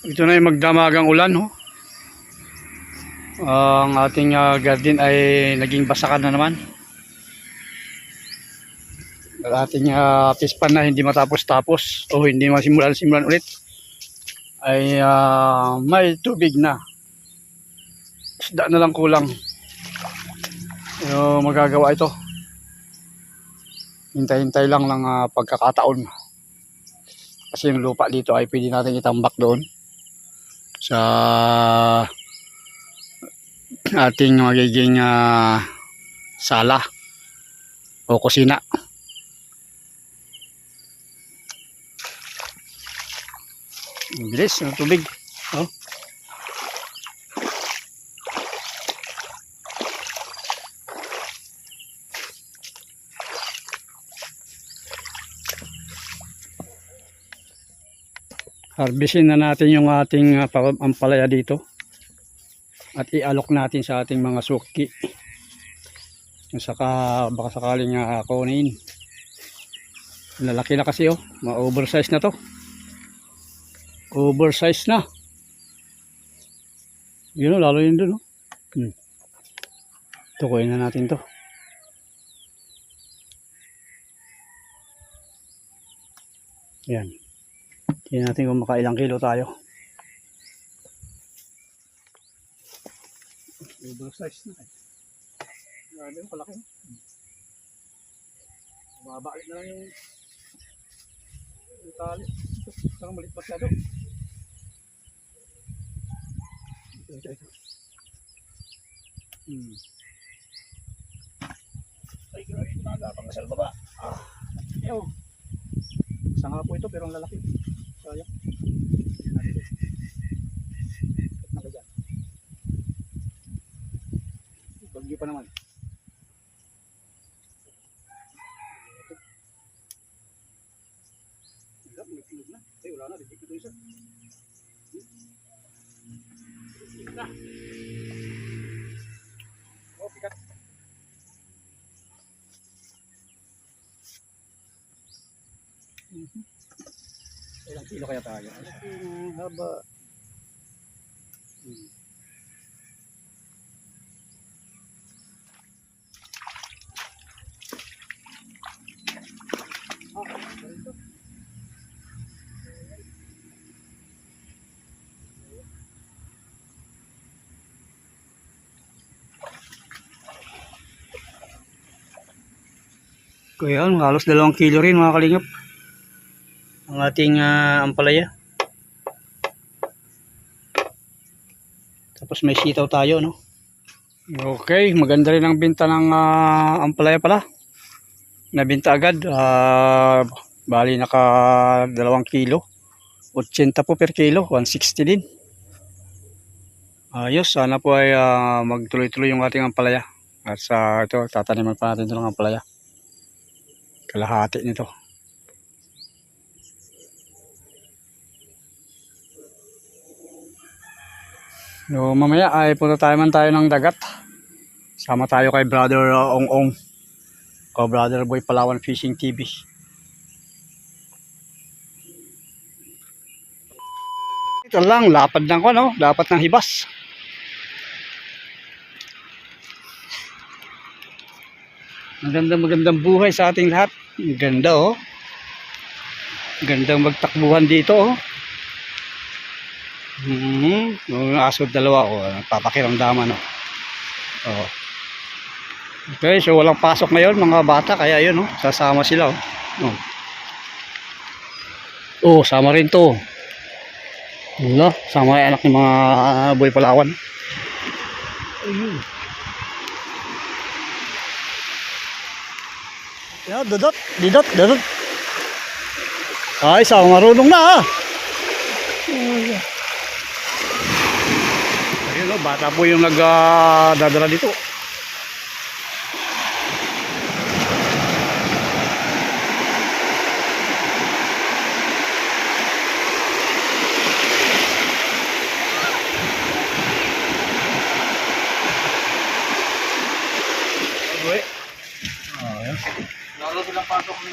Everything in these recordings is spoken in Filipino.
Ito na yung magdamagang ulan, ho. Ang ating garden ay naging basakan na naman. Ang ating pispan na hindi matapos-tapos o hindi masimulan ulit ay may tubig na. Isda na lang kulang. So, magagawa ito. Hintay-hintay lang ng pagkakataon. Kasi yung lupa dito ay pwede natin itambak doon sa ating magiging sala o kusina. Bilis ng tubig. Oh. Harvestin na natin yung ating ampalaya dito at ialok natin sa ating mga suki. Saka baka sakaling kunin. Lalaki na kasi, oh, ma-oversize na to. Oversize na. Yun, lalo yun dun, oh. Tukuyin na natin to. Yan. Tingnan natin kung makailang kilo tayo. Oversize na. Grabe, palaki. Babalik na lang yung tali. Parang malit masyado. Ito. Ay, grabe, ito na agapang sa baba. Ew. Isa nga po ito pero ang lalaki. Sayang. Nakadyan. Bagyo pa naman. Tulog na. Ay, wala na. Dito ito isa. Na. Oh, pikat. Ilang kilo kaya tayo? Haba. Ganito. Kaya halos 2 kilo rin mga kalingap ang ating ampalaya. Tapos may sitaw tayo, no? Okay, maganda rin ang binta ng ampalaya pala. Nabinta agad. Bali naka 2 kilo. 80 po per kilo, 160 din. Ayos, sana po ay magtuloy-tuloy yung ating ampalaya. At sa ito, tataniman pa natin ito ng ampalaya. Kalahati nito. So, mamaya ay punta tayo ng dagat. Sama tayo kay Brother Ong-Ong. O Brother Boy Palawan Fishing TV. Ito lang, lapad lang ko, no? Dapat ng hibas. Magandang buhay sa ating lahat. Ganda, oh. Gandang magtakbuhan dito, oh. Yung aso dalawa, oh. Papakiramdaman, oh. Oh. Okay, so walang pasok ngayon mga bata, kaya yun, oh. Sasama sila, oh. Oh, oh, sama rin to. Wala, sama yung anak ng mga Boy Palawan. Ayun. Yeah, didot. Ay, sama marunong na, ah. Ayun, oh, bata po yung nagdadala dito. Lalo silang pasok ng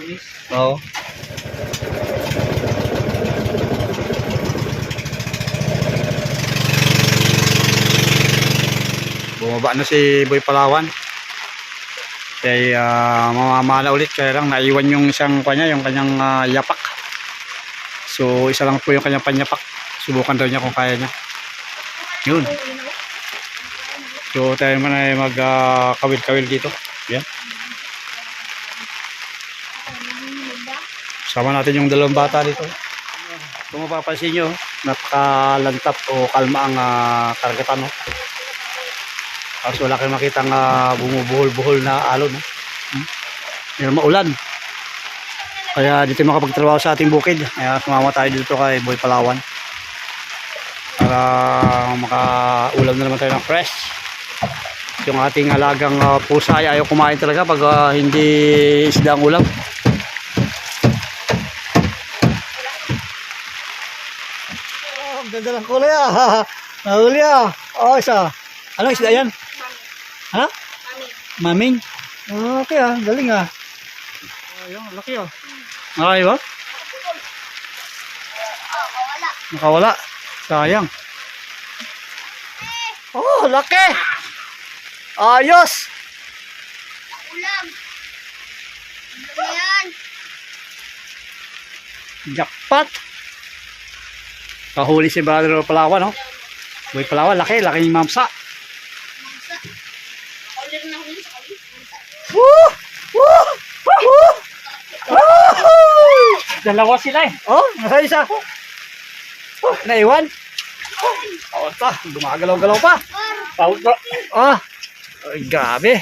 Lunis. Oo. bumaba na si Boy Palawan. Kaya mamamala ulit, kaya lang naiwan yung isang kanya, yung kanyang yapak. So isa lang po yung kanyang panyapak. Subukan daw niya kung kaya niya. Yun. So tayo naman ay mag kawil-kawil dito. Yan. Sama natin yung dalawang bata dito. Kung mapapansin nyo, napakalantap o kalma ang karagatan. No? Kasi wala kayong makitang bumubuhol-buhol na alon. No? Yung maulan. Kaya dito makapagtrabaho sa ating bukid. Kaya sumama tayo dito kay Boy Palawan. Para makaulam na naman tayo ng fresh. Yung ating alagang pusa ay ayaw kumain talaga pag hindi isda ang ulam. Oh, ganda ng kulay Nahuli Oh, isa. Anong isda yan? Ha? Maming. Okay galing Ayun, laki Okay ba? Nakawala. Sayang. Oh, laki. Ayos. Ulam. Ayan. Jackpot. Kahuli si Brother Palawan, no? Boy Palawan, laki yung mamsa. Order na huli sa kami. Woo! Woo! Woo! Dalawa sila eh. Oh, nasa isa. Oh, naiwan. Oh, ta, gumagalaw-galaw pa. Paut bro. Oh. Ay, gabi.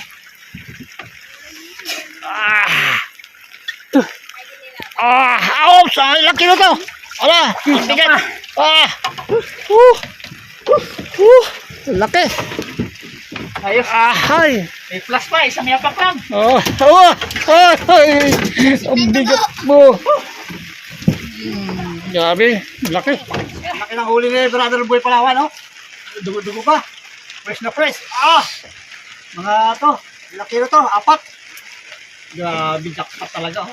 Ouch! Ay, laki na to. Ala, bigat. Laki. Ayos. Ay. May plus pa, isang yapak lang. Oh, ay. Ang bigat mo. Grabe, laki. Laki ng huli ni Brother Boy Palawan, no? Dugo-dugo pa. Fresh na fresh. Mga to, laki na to, 4. Grabe, jackpot talaga,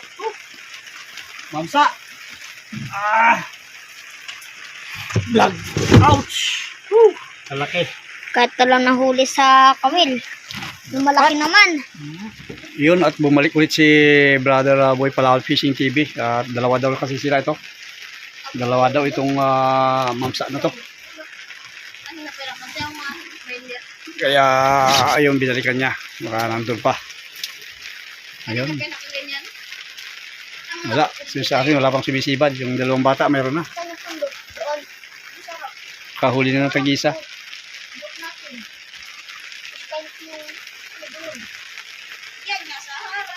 Mamsa. Vlog. Ouch. Laki. Kahit lang nahuli sa kawil. Yung malaki naman. Yun, at bumalik ulit si Brother Boy Palawan Fishing TV. Dalawa daw kasi sila ito. Dalawa daw itong mamsa na to. Kaya ayun, binalikan niya. Baka nandun pa. Ayun. Wala. Sa akin wala pang sumisibad. Yung dalawang bata mayroon na. Kahuli na ng tag-isa. Yan, nasa harap.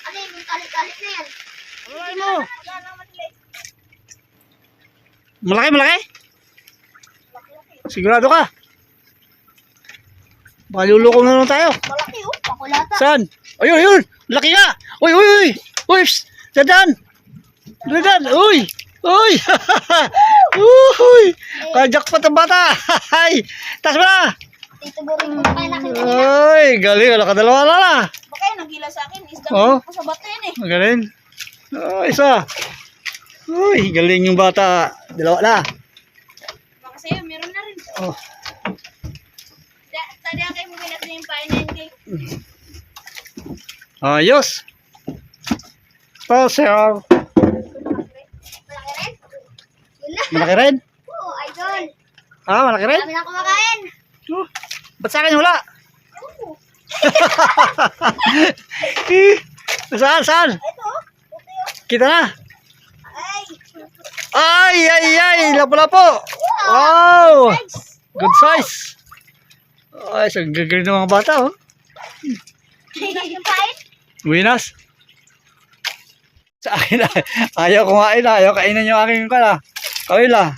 Ano yung kalit-kalit na yan? Malaki mo. Malaki? Sigurado ka? Baka lulukong na lang tayo. Malaki pakulata. Saan? Ayun. Laki nga. Uy. Psst. Dadan. Uy. Uy. Kajak pa itong bata. Tas mo na. Dito burin mo kayo nakita niya. Uy. Galing. Wala ka dalawa na. Baka yung nagila sa akin. Isda Oh. ko sa bato yan eh. Galing. Isa. Uy. Galing yung bata. Dalawa na. Baka sa'yo, meron na rin. Oh. Tadi kayo mo binat na yung pain na hindi. Ayos. Sir. Malaki rin? Yun na. Malaki rin? Oo, idol. Malaki rin? Dami na kumakain. Ba't sa akin wala? Oo. Saan? Ito. Kita na. Ay. Ay. Lapo-lapo. Wow. Good size. Ay, sa gagawin ng mga bata, Yung pain? Winas. Sa akin na. Ayaw kumain na. Ayaw kainin yung aking kawila.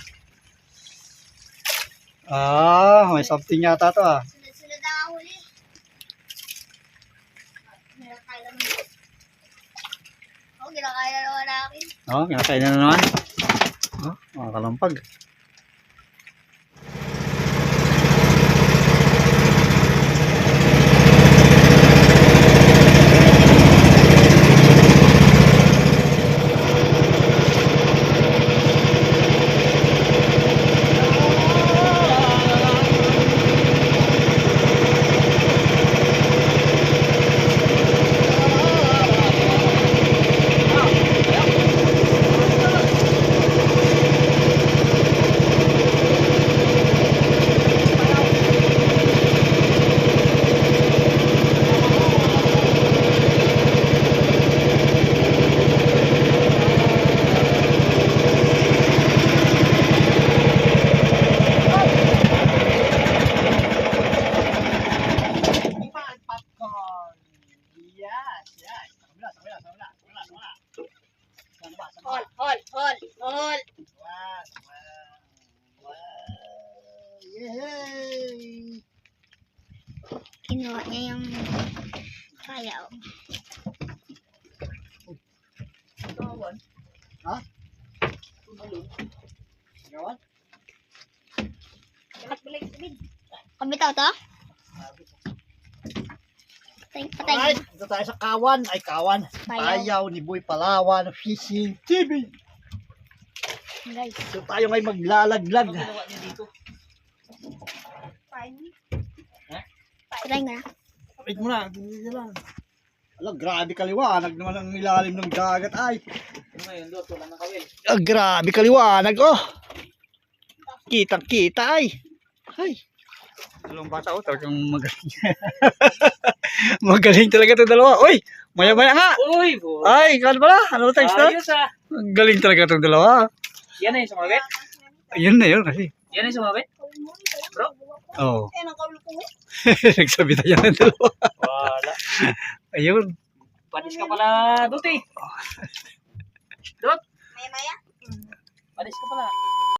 May something yata to, Sunod-sunod na ang huli. Kinakaya naman. Oo, kinakaya naman namin. Kinakain na naman. Mga kalampag. All. Yay! Kinuha niya yung kaya. Ha? Gawan? Kabitaw to? Patay. Alright, dito tayo sa Kawan. Ay, Kawan. Payaw. Payaw ni Boy Palawan Fishing TV. Guys. So tayo ngayon maglalaglag. Ginawa niya dito. Patay nga na. Wait muna, ganyan lang. Alam, grabe kaliwanag naman ang ilalim ng dagat ay. Ano ngayon doon? Wala na kawil. Ah, grabe kaliwanag oh. Kitang kita ay. Ay. Dalawang bata oh, talagang magaling. Magaling talaga ito dalawa. Uy, maya-maya nga. Uy! bo. Ay, kano pala? Ano text na? Ayos ah. Galing talaga itong dalawa. Yan na yung sumabit? Ayun na yun kasi. Yan na yung sumabit? Bro? Oo. Oh. Nagsabi tayo ng dalawa. Wala. Ayun. Panis ka pala, Duti. Dut? Maya-maya? Panis ka pala.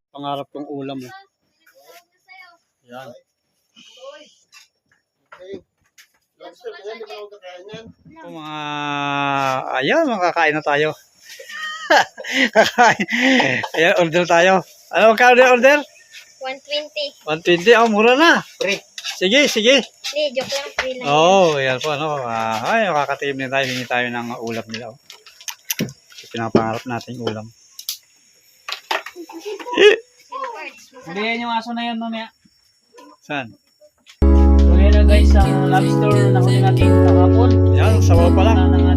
Pangarap kong ulam. Yan. Ito mga, ayan, makakain na tayo. Kakain. Ayan, order tayo. Ano magkano na order? 120. 120. Oh, mura na. Pre. Sige, sige. Hindi, joke lang. Free lang. Oo, yan po. Ano, ay, makakatim din tayo. Hingi tayo ng ulam nila. Oh. Pinapangarap nating ulam. Hulihan yung aso na yun mamaya. Saan? Hulihan na guys ang lobster na huli natin kahapon. Yan, sabaw pa lang. Wala na nga